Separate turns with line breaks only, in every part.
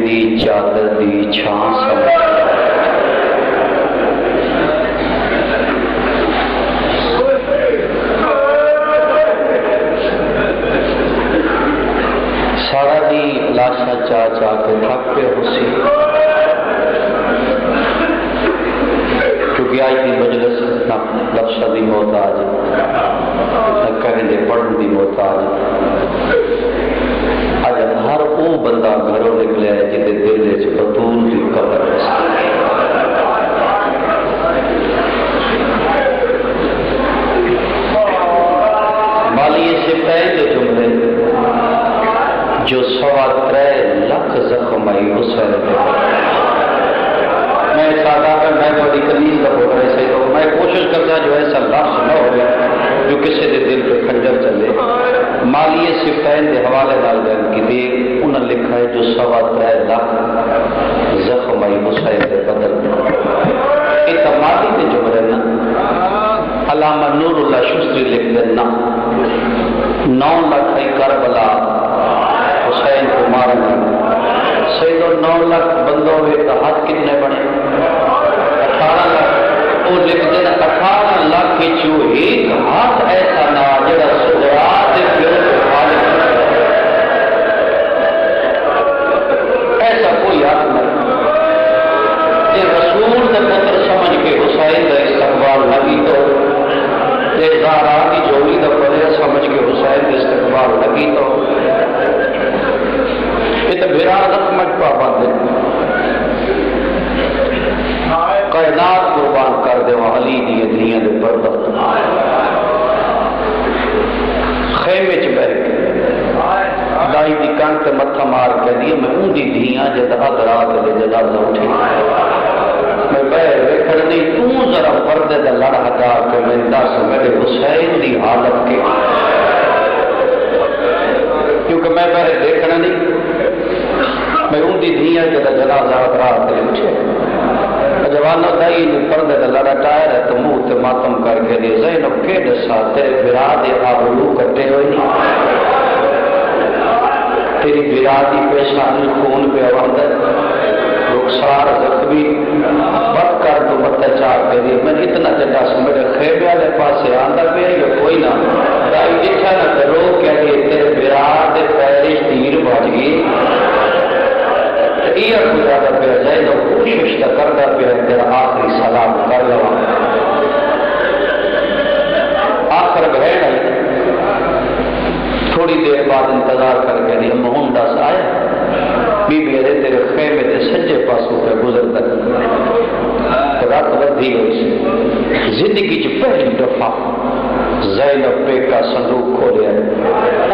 دی چادر دی چھاں سمجھ سارا دی لاشا چاہ چاہ کے تھک پہ ہوسی کیونکہ آج دی مجلس نہ لفظ دی محتاج نہ کہنے دے پڑھن دی محتاج آج ہر وہ بندہ گھروں نکلے ہے جتے دل دے بطول دی قبر ہے مالیے سے پہلے جملے جو 3.25 لاکھ زخم آئی حسین میں سادہ کر میں بڑی کلیل کا بول رہے سے تو میں کوشش کرتا جو ایسا لفظ نہ ہو گیا جو کسی دے دل پہ کھنجر چلے مالیے صفتین دے حوالے دال بیان کی دے انہوں نے لکھا ہے جو 3.25 لاکھ زخم آئی حسین دے بدل یہ تمالی دے جو برے نا علامہ نور اللہ شستری لکھ دے نا 9 لاکھ ہے کربلا حسین کو مارنا سیدو 9 لاکھ بندوں میں تو ہاتھ کتنے بنے 18 لاکھ وہ لکھ دینا 18 لاکھ کی چو ایک ہاتھ ایسا نہ جڑا سجرات پھر ایسا کوئی ہاتھ نہیں یہ رسول کا پتر سمجھ کے حسین کا استقبال لگی تو یہ زہرا کی جوڑی کا پتر سمجھ کے حسین کا استقبال لگی تو یہ تو برادت مٹ پابند ہے کائنات قربان کر دے علی دی دنیا دے پردہ خیمے چ بیٹھ کے دائی دی کان تے متھا مار کے دی میں اون دی دھیاں جے رات دے جنازہ اٹھی میں بیٹھ کھڑ دی تو ذرا پردے دا لڑ ہٹا کے میں دس میرے حسین دی حالت کے کیونکہ میں پہلے دیکھنا نہیں میں ان دی دھیاں جدا جنازہ رات دے اٹھے جوانہ دائی نے پردے دا لڑا ٹائر ہے تو منہ تے ماتم کر کے دی زینب کے دسا تیرے برا دے آبرو کٹے ہوئے نہیں تیری برا دی پیشانی خون پہ آوند ہے رخسار زخمی بد کر تو بتے چاہ کے دی میں اتنا جگہ سے میرے خیبے والے پاسے آندہ پہ یا کوئی نہ دائی جتھا نہ کرو کہ تیرے برا دے پیرش تیر بھاج گئی یہ گزارا پہ جائے تو کوشش کرتا پہ تیرا آخری سلام کر لو آخر بہن آئی تھوڑی دیر بعد انتظار کر کے دیا محمد سے آیا بی بی ارے تیرے خیمے دے سجے پاسوں پہ گزرتا رات بدھی ہوئی سے زندگی چ پہلی دفعہ زینب پہ کا صندوق کھولیا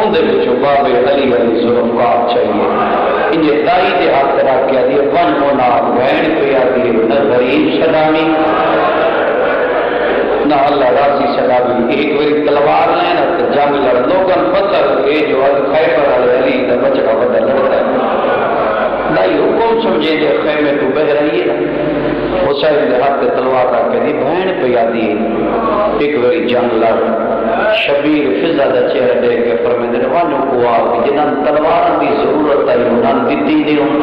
اندے بچوں بابے علی علی ذوالفقار چاہیے انجھے دائی دے ہاتھ رکھ کے دیے ون ہونا بہن پہ آتی نہ غریب سلامی نہ اللہ راضی سلامی ایک بری تلوار لینا تو جنگ لڑ لوگن پتر اے جو خیبر علی دا بچڑا بڑا لڑتا ہے دائی حکم سمجھے دے خیمے تو بہ رہی ہے حسین دے ہاتھ تلوار رکھ کے دی بہن پہ آتی ایک بری جنگ لڑ شبیر فضا دا چہرہ دیکھ کے فرمیندے نے وانو کو آگی جنہاں تلوار دی ضرورت ہے انہاں دیتی نہیں ہوں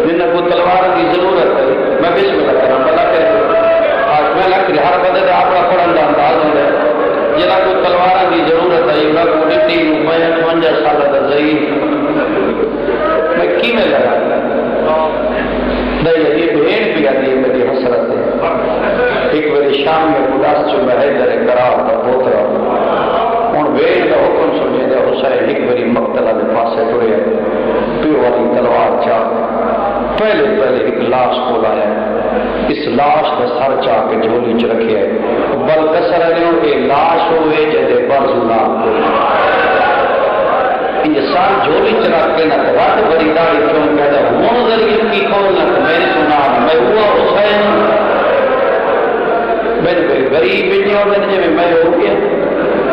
جنہاں کو تلوار دی ضرورت ہے میں بسم اللہ کرم بلا کرے آج میں لکھ رہی ہر بدے دے آپ کا پڑھن دا انداز ہوں گے جنہاں کو تلوار دی ضرورت ہے انہاں کو دیتی ہوں میں 55 سالہ دا ضعیف میں کی میں لگا نہیں یہ بہن بھی آتی ہے میری حسرت ہے ایک بڑی شام میں مداس جو محیدر قرار کا پوترا ان ویل کا حکم سمجھے دے حسین ایک بڑی مقتلہ دے پاسے ٹرے پیو والی تلوار چاہ پہلے ایک لاش کو لایا اس لاش کا سر چاہ کے جھولی چ رکھے بل کسر لیوں کہ لاش ہوئے جدے برزولا یہ سار جھولی چ رکھ کے نہ رات بڑی داڑھی کیوں کہتا ہوں ذریعے کی قول نہ میں نے سنا میں ہوا حسین میں نے غریب بنی اور میں ہو گیا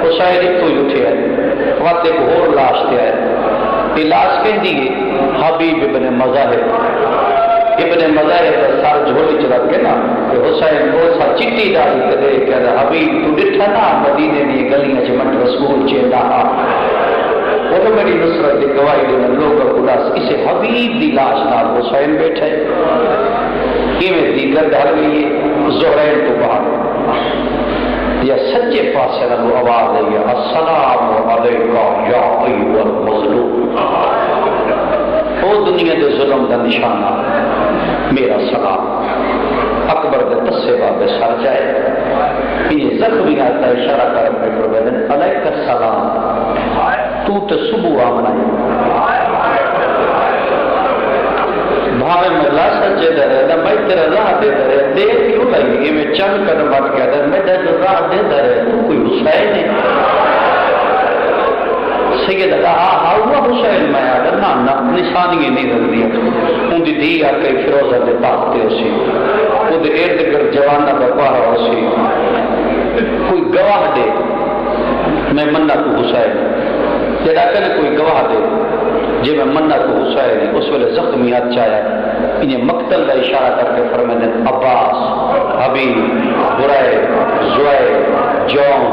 وہ شاید ایک تو ہی اٹھے ہے وقت ایک اور لاش تے آئے یہ لاش کہہ دیئے حبیب ابن مظاہر کا سار جھولی چلا کے نا کہ حسین بہت سا چٹی داری کرے کہ حبیب تو ڈٹھا نا مدینے میں گلیاں چمٹ رسول چیندہ وہ تو میری نصرت کی گواہی دینا لوگوں کو دس اسے حبیب دی لاش نال حسین بیٹھے ایویں دیگر ڈال گئی زہرین تو بعد یا سچے پاسے نال آواز آئی السلام علیکم یا ایھا المظلوم او دنیا دے ظلم دا نشانہ میرا سلام اکبر دے تسے بابے سر جائے یہ زخمی آتا اشارہ کر کے پرویدن علیک السلام تو تے صبح آمنا ہے بھاوے میں لا سچے دے رہے میں تیرا راہ دے رہے دیر کیوں لگی یہ میں چند قدم بات کہتا ہے میں جو راہ دے رہے تو کوئی حسین ہے سید کہا ہوا حسین میں آدھا نا نشانی نہیں رکھ دیا ان دی دی آکے فیروزہ دے طاقتے اسی وہ دے ارد گرد جوانہ بپارا اسی کوئی گواہ دے میں منہ کو حسین تیرا کہنے کوئی گواہ دے جی میں منہ کو حسین ہے اس ویلے زخمیات چاہیا انہیں مقتل کا اشارہ کر کے فرمائے دیں عباس حبیب برائے زوائے جون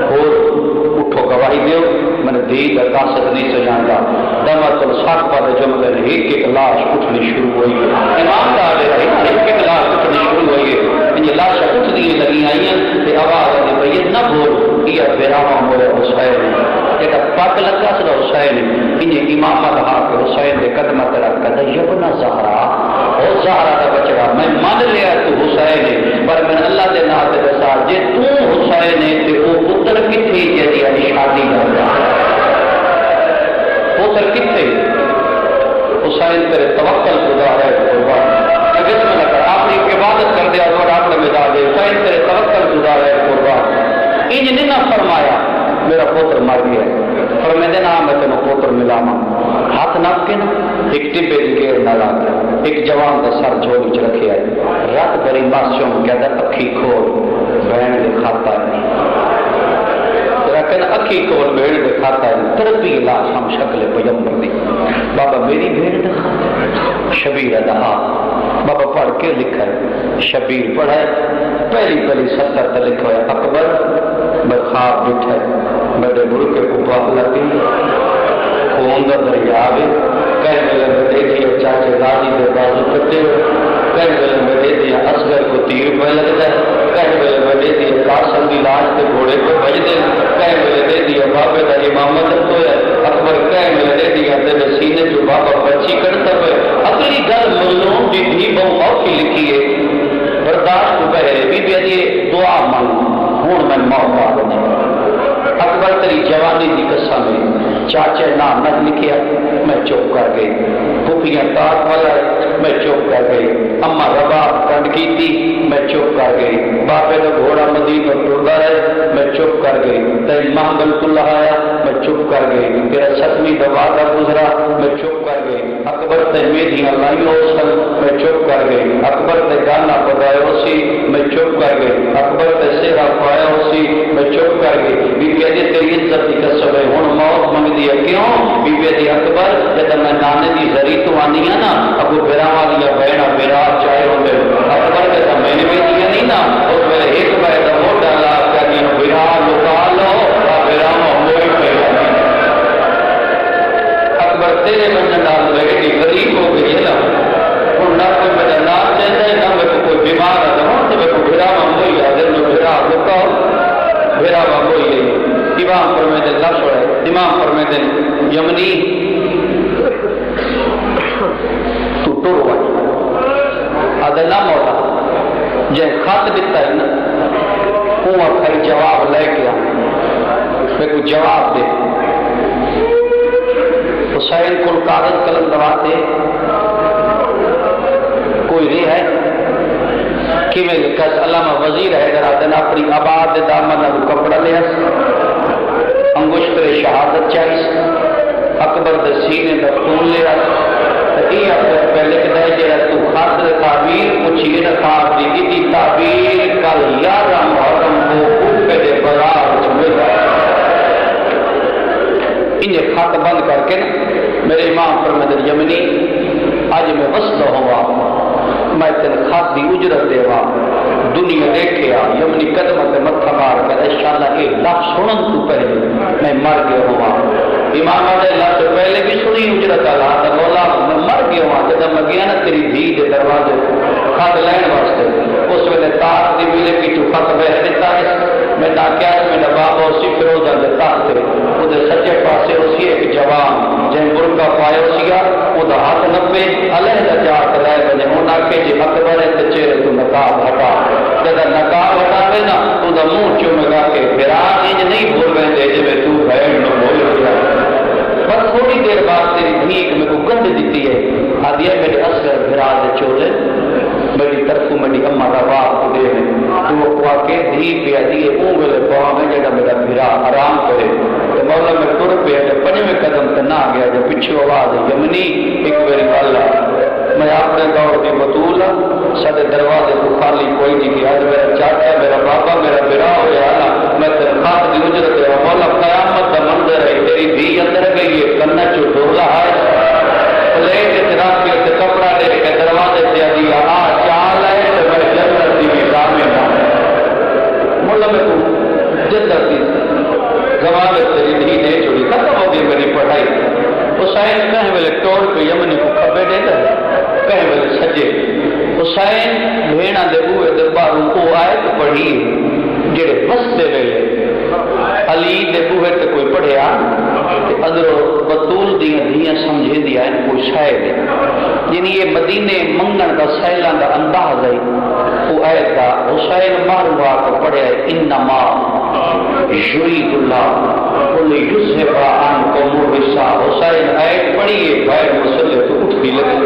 اور اٹھو گواہی دیو میں نے دی کا قاصد نہیں سے جانتا دمت الساق پادے جمعے نے ایک لاش اٹھنی شروع ہوئی امام دا آلے رہی ایک لاش اٹھنی شروع ہوئی انہیں لاش اٹھنی لگی آئی ہیں کہ آواز ہے بھئی نہ بول یہ بیراما مولا حسین ایک پاک لگا سر حسین انہیں امام رہا کہ حسین دے قدمہ تیرا کہتا یبنا زہرا او زہرا دا بچڑا میں مان لیا تو حسین ہے پر میں اللہ دے ناتے دے ساتھ جے تو حسین ہے تے وہ پتر کتھی جیدی یعنی شادی کرتا پتر کتھی حسین تیرے توکل خدا ہے قربان بسم اللہ کر آپ نے عبادت کر دیا اور آپ نے بتا دے حسین تیرے توکل خدا ہے قربان انج نے نہ فرمایا میرا پوتر مر گیا فرمائے دینا میں تینوں پوتر ملاما ہاتھ ناپ کے نا ایک ٹبے کی گیر نہ لا ایک جوان کا سر جھولی چ رکھے آئے رات بری ماسیوں میں کہتا اکھی کھول بہن دے کھاتا ہے کہنا اکھی کھول بہن دے کھاتا ہے تربی لاش ہم شکل پیغمبر دی بابا میری بہن دکھا شبیر دہا بابا پڑھ کے لکھا ہے شبیر پڑھا ہے پہلی ستر تک لکھا ہے اکبر میں خواب بٹھا ہے میرے ملک کو باپ لگی خون دا دریا آگے کہہ ملے میں دے دیا چاچے راضی دے بازو کٹے کہہ ملے میں دے دیا اصغر کو تیر پہ لگ جائے کہہ ملے میں دے دیا قاسم کی لاش کے گھوڑے پہ بج دے کہہ ملے دے دیا بابے دا امامت تو ہے اکبر کہہ ملے دے دیا تیرے سینے جو بابا بچی کرتا پہ اگلی گل ملوں دی بھی بہت اوکھی لکھی ہے برداشت کو کہے بی بی ادھی دعا مانگ ہون میں موت آ گئی اکبر تیری جوانی دی قصہ میں چاچے نام نہ لکھیا میں چوپ کر گئی پھوپھیاں تاک والا میں چوپ کر گئی اما ربا کنڈ کی تھی میں چوپ کر گئی باپے کا گھوڑا مدینہ ٹردا رہے میں چوپ کر گئی تیری ماں بالکل آیا میں چوپ کر گئی تیرا ستمی دبادہ گزرا میں چوپ کر گئی اکبر تے میدیاں لائیو سن میں چوپ کر گئی اکبر تے گانا پگایا سی میں چوپ کر گئی اکبر تے سیرا پایا سی میں چوپ کر گئی بی بی دی تیری عزت کی قسم ہے ہن موت منگ دی کیوں بی بی دی اکبر جب میں نانے دی زری تو آنی ہے نا ابو براما دیا بہنا برا چاہے ہوتے اکبر کے تو میں نے بھی دیا نہیں نا اس میرے ایک بھائی کا موٹ ڈالا کیا کہ برا لکا لو براما ہوئی پہ اکبر تیرے بندے ڈال بیٹی غریب ہو گئی ہے نا ہوں نہ کوئی میرا نام چاہتا ہے نہ میرے کو کوئی بیمار ہے تو میرے کو براما ہوئی ہے دل میں برا لکا براما ہوئی ہے امام فرمائے دل لفظ ہے امام فرمائے دل یمنی تو ٹور ہوئی آدھے نہ مولا جائے خط دیتا ہے نا وہ اکھائی جواب لے گیا میں کوئی جواب دے حسین کو کاغذ قلم دواتے کوئی نہیں ہے کہ میں لکھا علامہ وزیر ہے ذرا دن اپنی آباد دامن کو کپڑا لیا انگشتر شہادت چاہیے اکبر دے سینے دا خون لیا یہ اکبر پہ لکھ دے جڑا تو خاص تعبیر پوچھی نہ خواب دی کی تعبیر کل 11 محرم کو اوپے دے بازار وچ ملا انہیں خط بند کر کے میرے امام فرمائے یمنی اج میں وصل ہوا میں تین خط دی اجرت دیوا دنیا دیکھیا یمنی قدم تے متھا مار کے انشاءاللہ یہ لفظ سنن تو پہلے میں مر گیا ہوا امام علیہ اللہ سے پہلے بھی سنی اجرت اللہ تو مولا میں مر گیا ہوں جب میں گیا نا تیری دھی کے دروازے خط لین واسطے اس ویلے تاخ دی ملے کی تو خط بہ دیتا ہے میں ڈاکیا میرا بابا اسی فروزہ دے تاخ تے وہ سچے پاسے اسی ایک جوان جن برقع پایا سیا وہ ہاتھ نبے علیحدہ جا کے لائے بنے ہونا کہ جی اکبر ہے تے چہرے تو نقاب ہٹا جب نقاب ہٹاوے نا تو دا منہ چومے گا کہ پھر انج نہیں بول رہے جی میں تو بہن نو بول رہا بس تھوڑی دیر بعد تیری دھی میرے کو گند دیتی ہے آدھی ہے میرے اصغر بھرا دے چولے میری طرف میری اما کا باپ دے تو وہ کے دھی پیا دیے اون ویلے پوا میں جڑا میرا بھرا آرام کرے تو مولا میں ٹر پیا جب پنجویں قدم تے نہ گیا جب پیچھے آواز یمنی ایک میری گل میں اپنے دور کی بطول سارے دروازے کو خالی کوئی نہیں گیا میرا چاچا میرا بابا میرا برا ہو گیا میں تنخواہ کی اجرت ہے مولا قیامت کا منظر ہے تیری دھی اندر گئی ہے کنا چو ڈولا ہے پلیٹ رکھ کے کپڑا دے کے دروازے سے دیا آ چال ہے تو میں جنت کی میں مولا میں کو جنت کی زمانے تیری دھی دے چھوڑی ختم ہو گئی میری پڑھائی حسین کہیں ویلے ٹور پہ یمنی کو کھبے دے دے کہیں ویلے سجے حسین بھیڑا دے ہوئے درباروں کو آیت پڑھی جڑے بستے ویلے علی دے بوہے تے کوئی پڑھیا ادھرو بطول دیاں دیاں سمجھے دیا ان کوئی شاید یعنی یہ مدینے منگن کا سیلان کا انداز ہے وہ آیت کا حسین ماروا کو پڑھیا انما یرید اللہ قل یذهب عنکم الرجس حسین آیت پڑھیے غیر مسلح تو اٹھ بھی لگے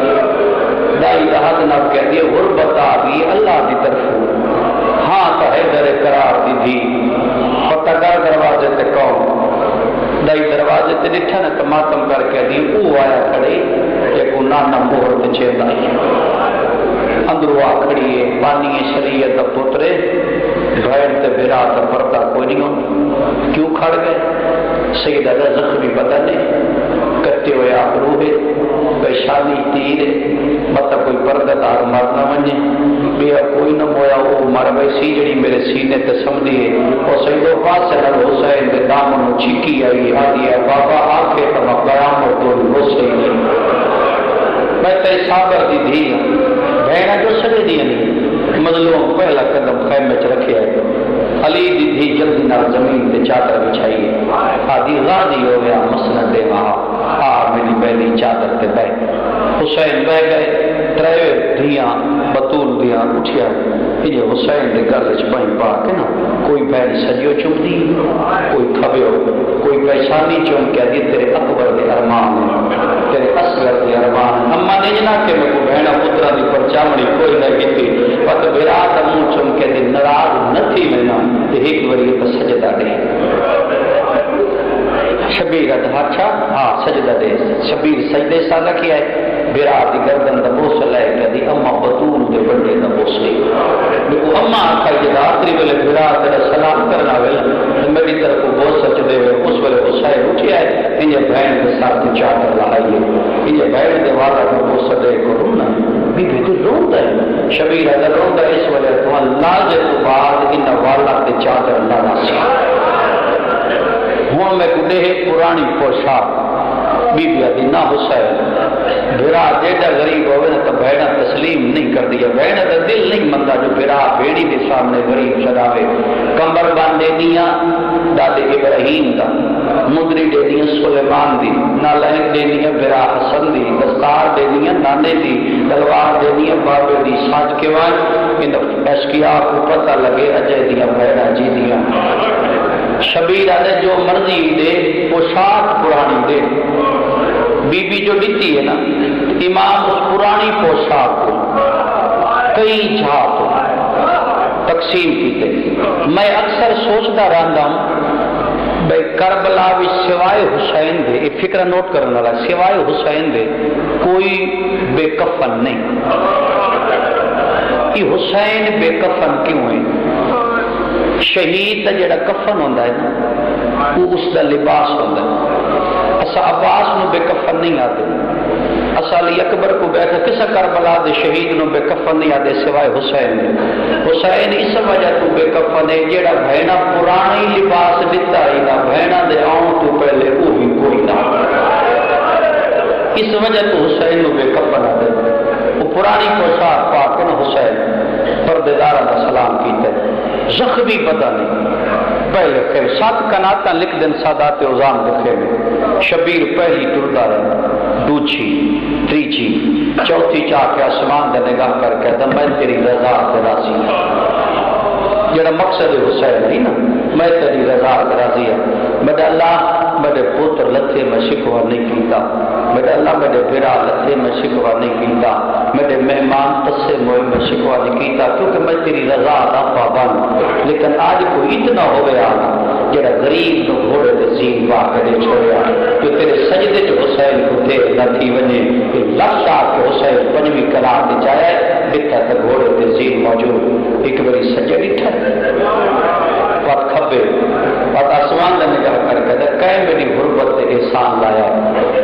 دائی دہت نہ کہہ دیے غربت آ گئی اللہ کی طرف ہاں تو ہے در قرار دی تھی پتہ کر دروازے تے کون دائی دروازے تے ڈٹھا نہ ماتم کر کے دی او آیا کھڑے کہ کو نانا مہر تے چیتا اندرو آ کھڑی ہے پانی شریعت دا پترے بھین تے بھرا تے پردہ کوئی نہیں ہو کیوں کھڑ گئے سید اللہ زخمی پتہ نہیں کتے ہوئے آبرو ہے پیشانی تیر مطلب کوئی پردہ دار مرنا منجے بیا کوئی نہ مویا وہ مر گئی سی جڑی میرے سینے تے سمجھی ہے اور سیدو پاس ہے حسین کے دامن چھکی آئی آدھی ہے بابا آکھے تم قیامت تو وہ صحیح میں تے صابر دی دھی بہنا جو سڑے دی نہیں مظلوم پہلا قدم خیمے چ رکھے ہے علی دی دھی جلدی نال زمین تے چادر بچھائی آدھی غازی ہو گیا مسند دے وہاں میری پہلی چادر تے بہ حسین بہ گئے ترے دھیاں بطول دیاں اٹھیا یہ حسین دے گل وچ بہن پا کے نا کوئی بہن سجیو چمدی کوئی کھبیو کوئی پیشانی چوم کے دی تیرے اکبر دے ارمان تیرے اصغر دے ارمان اما نے جنا کہ میں کو بہنا پترا دی پرچاوڑی کوئی نہ کیتی پت برات منہ چوم کے دی ناراض نہ تھی میں نا تے ایک واری تے سجدہ دے شبیر اچھا ہاں سجدہ دے شبیر سجدے سادہ کیا ہے برات دی گردن دا بوس لے کے دی اما بطول دے بڑے دا بوس لے وہ اما آکھا یہ آخری ویلے برات دا سلام کرنا ویلے میری طرف بوس سچ دے ہوئے اس ویلے حسین اٹھیا ہے انجھے بہن دے ساتھ چادر لائیے انجھے بہن دے والا کو بوس دے کو رونا بی بی تو روندا ہے شبیر اگر روندا اس ویلے تو اللہ دے تو بعد ان والا تے چادر لانا سی ہوں میں کو دے پرانی پوشاک بی بی آدھی نہ حسین بھرا جیڈا غریب ہوئے تو بہنا تسلیم نہیں کر دیا بہنا تو دل نہیں منتا جو بھرا بیڑی کے سامنے غریب چڑھاوے کمبر باندھ دے دیا دادے ابراہیم دا مدری دے دیا سلیمان دی نالہن دے دیا بھرا حسن دی دستار دے دیا نانے دی تلوار دے دیا بابے دی ساج کے وائن ان اشکیا کو پتہ لگے اجے دیا بہنا جی دیا شبیر آدھے جو مرضی دے پوشاک پرانی دے بی بی جو دیتی ہے نا امام اس پرانی پوشاک کو کئی جھاپ تقسیم کیتے میں اکثر سوچتا رہتا ہوں بھائی کربلا بھی سوائے حسین دے یہ فکر نوٹ کرنے والا سوائے حسین دے کوئی بے کفن نہیں یہ حسین بے کفن کیوں ہے شہید کا جڑا کفن ہوتا ہے نا وہ اس کا لباس ہوتا ہے اسا عباس نو بے کفن نہیں آتے اسا علی اکبر کو بیٹھا کسا کربلا دے شہید نو بے کفن نہیں آتے سوائے حسین حسین اس وجہ تو بے کفن ہے جڑا بہنا پرانی لباس دیتا ہی نہ بہنا دے آؤں تو پہلے وہ بھی کوئی نہ اس وجہ تو حسین بے کفن آ دے وہ پرانی پوشاک پا کے نہ حسین پردیدارہ کا سلام کیتے زخمی بدن پہلے کہ 7 کناتا لکھ دن سادات عظام دکھے میں شبیر پہلی ٹرتا رہے دوچھی تریچی چوتھی چاہ کے آسمان دے نگاہ کر کے میں تیری رضا تے راضی جڑا مقصد حسین نہیں نا میں تیری رضا تے راضی ہے میرے اللہ میرے پوتر لتھے میں شکوہ نہیں کیتا میرے اللہ میرے بھیڑا لتھے میں شکوہ نہیں کیتا میرے مہمان تسے موئے میں شکوہ نہیں کیتا کیونکہ میں تیری رضا دا پابند لیکن آج کوئی اتنا ہو گیا جڑا غریب نو گھوڑے دے زین پا کے چھوڑیا جو تیرے سجدے جو حسین کو دے نہ تھی ونے کہ لفظ آ کے حسین پنجویں قرار دے چاہے ڈٹھا تے گھوڑے دے زین موجود ایک بری سجے ڈٹھا وقت کھبے وقت آسمان نے نگاہ کر کے کہے میری غربت تے احسان لایا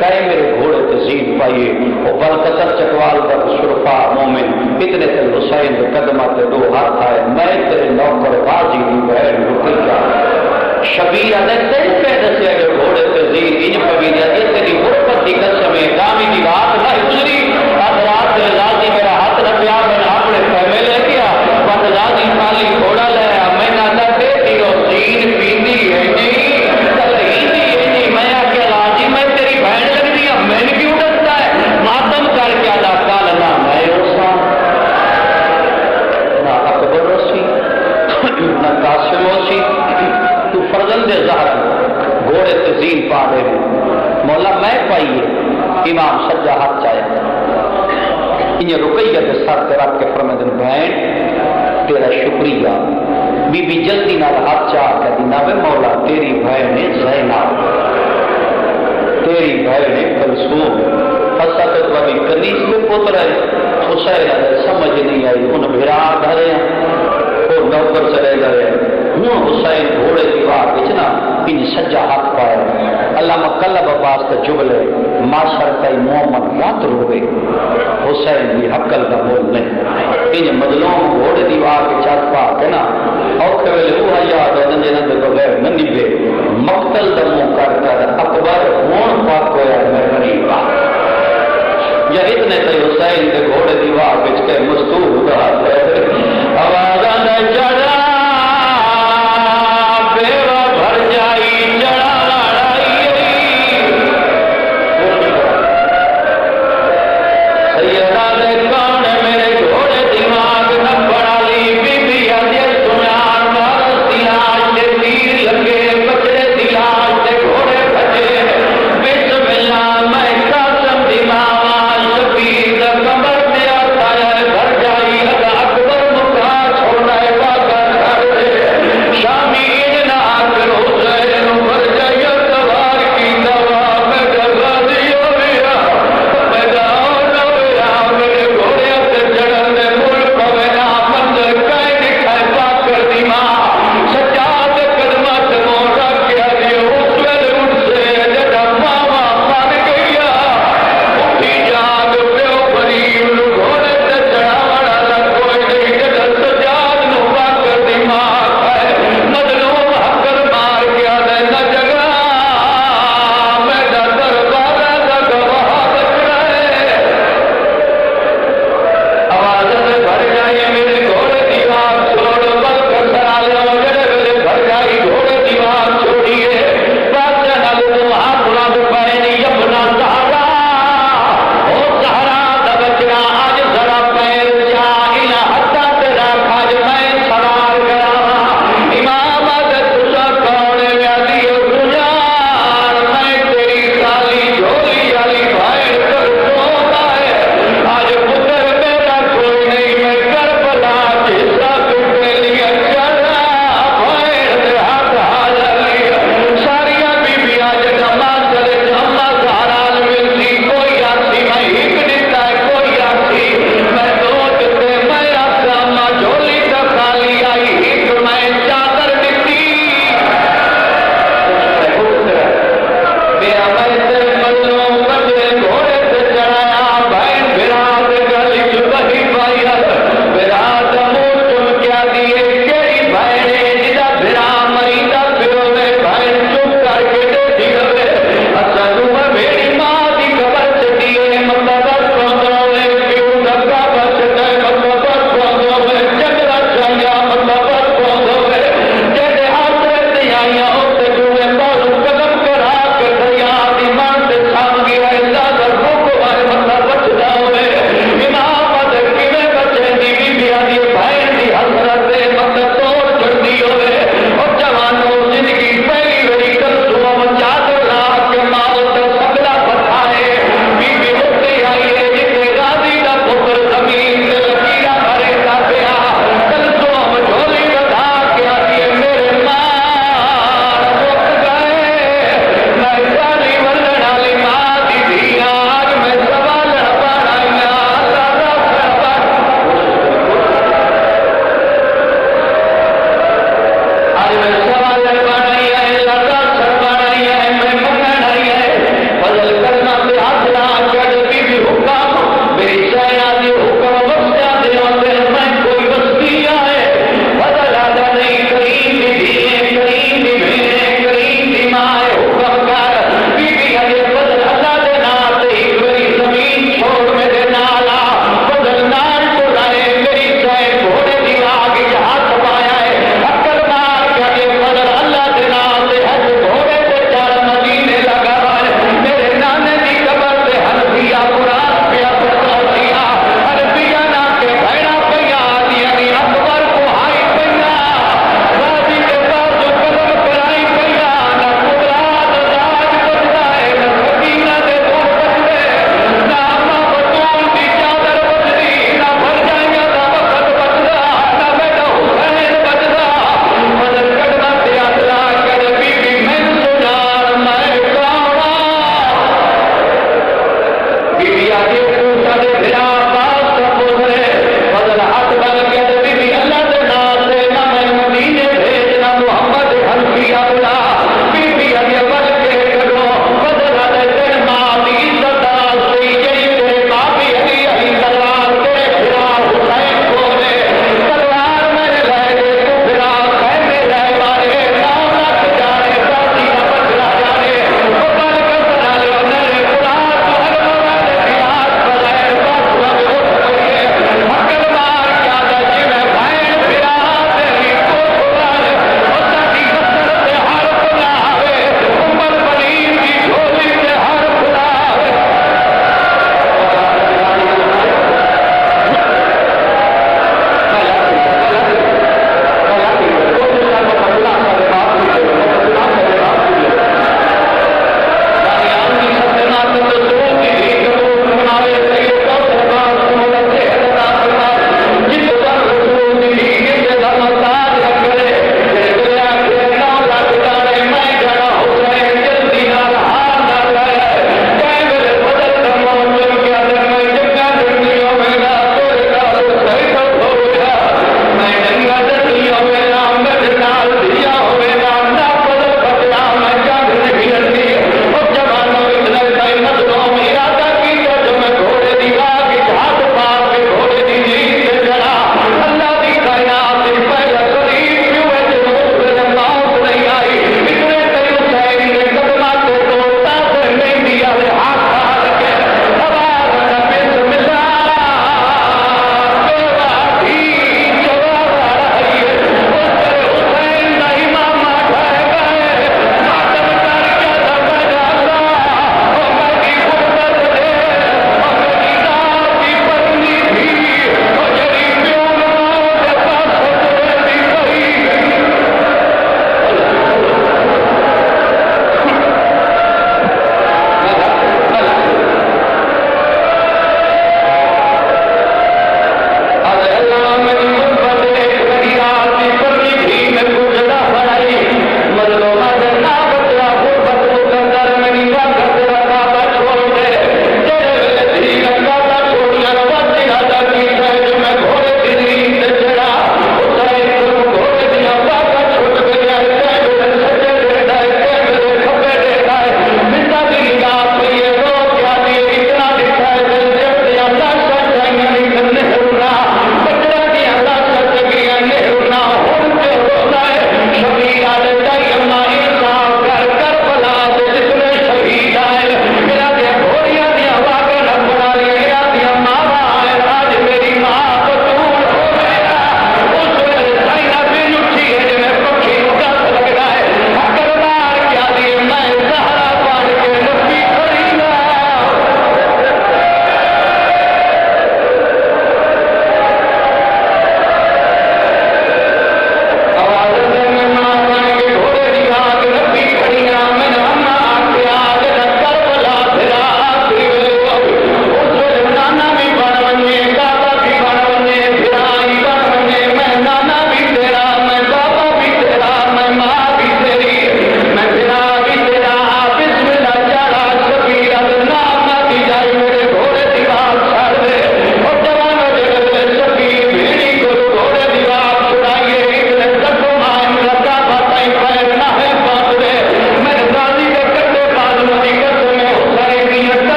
کہے میرے گھوڑے تے زین پائیے وہ بلقطر چکوال کا شرفا مومن اتنے تے حسین دے قدمہ تے 2 ہاتھ آئے میں تیرے نوکر غازی دی بہن رکی جا شبیر نے تین پہ دسیا کہ گھوڑے تے زین انج پویدیا یہ تیری غربت دی قسم ہے دامی دی رات نہ گزری آج رات دے غازی میرا ہاتھ نہ پیا میں اپنے خیمے لے گیا وقت غازی خالی گھوڑا لے میں نہ دے دیو زین پیندی ہے نہیں تلہیندی ہے نہیں میں آکے غازی میں تیری بہن لگ دیا میں نے کیوں ڈرتا ہے ماتم کر کے ادا کال نہ میں روسا نہ اکبر روسی نہ قاسم روسی تو فرزند زہر گھوڑے تے زین پا دے مولا میں پائیے امام سجا ہاتھ چاہے انہیں رقیہ کے سر تے رکھ کے فرمائے بہن تیرا شکریہ بی بی جلدی نال ہاتھ چاہ کے دینا وے مولا تیری بہن زینب تیری بہن کلثوم حسد وبی کنیز کے پتر ہے حسین سمجھ نہیں آئی ان بھرا دھرے اور نوکر چلے گئے ہوں حسین گھوڑے کی بات بچنا ان سجا ہاتھ پایا علامہ قلب عباس کا جملے معاشر کا محمد رات روے حسین بھی حقل کا مول نہیں ان مظلوم گھوڑے دی بات کے چات پا کے نا اوکھے ویلے وہ یاد ہے جنہاں دے بغیر نہ نبھے مقتل دا منہ کر کر اکبر ہون پاک ہویا میں غریب یا اتنے تے حسین دے گھوڑے دی بات وچ کے مستور ہاتھ ہے آوازاں دا چڑھا
چھوڑنا ہے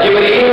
جبریل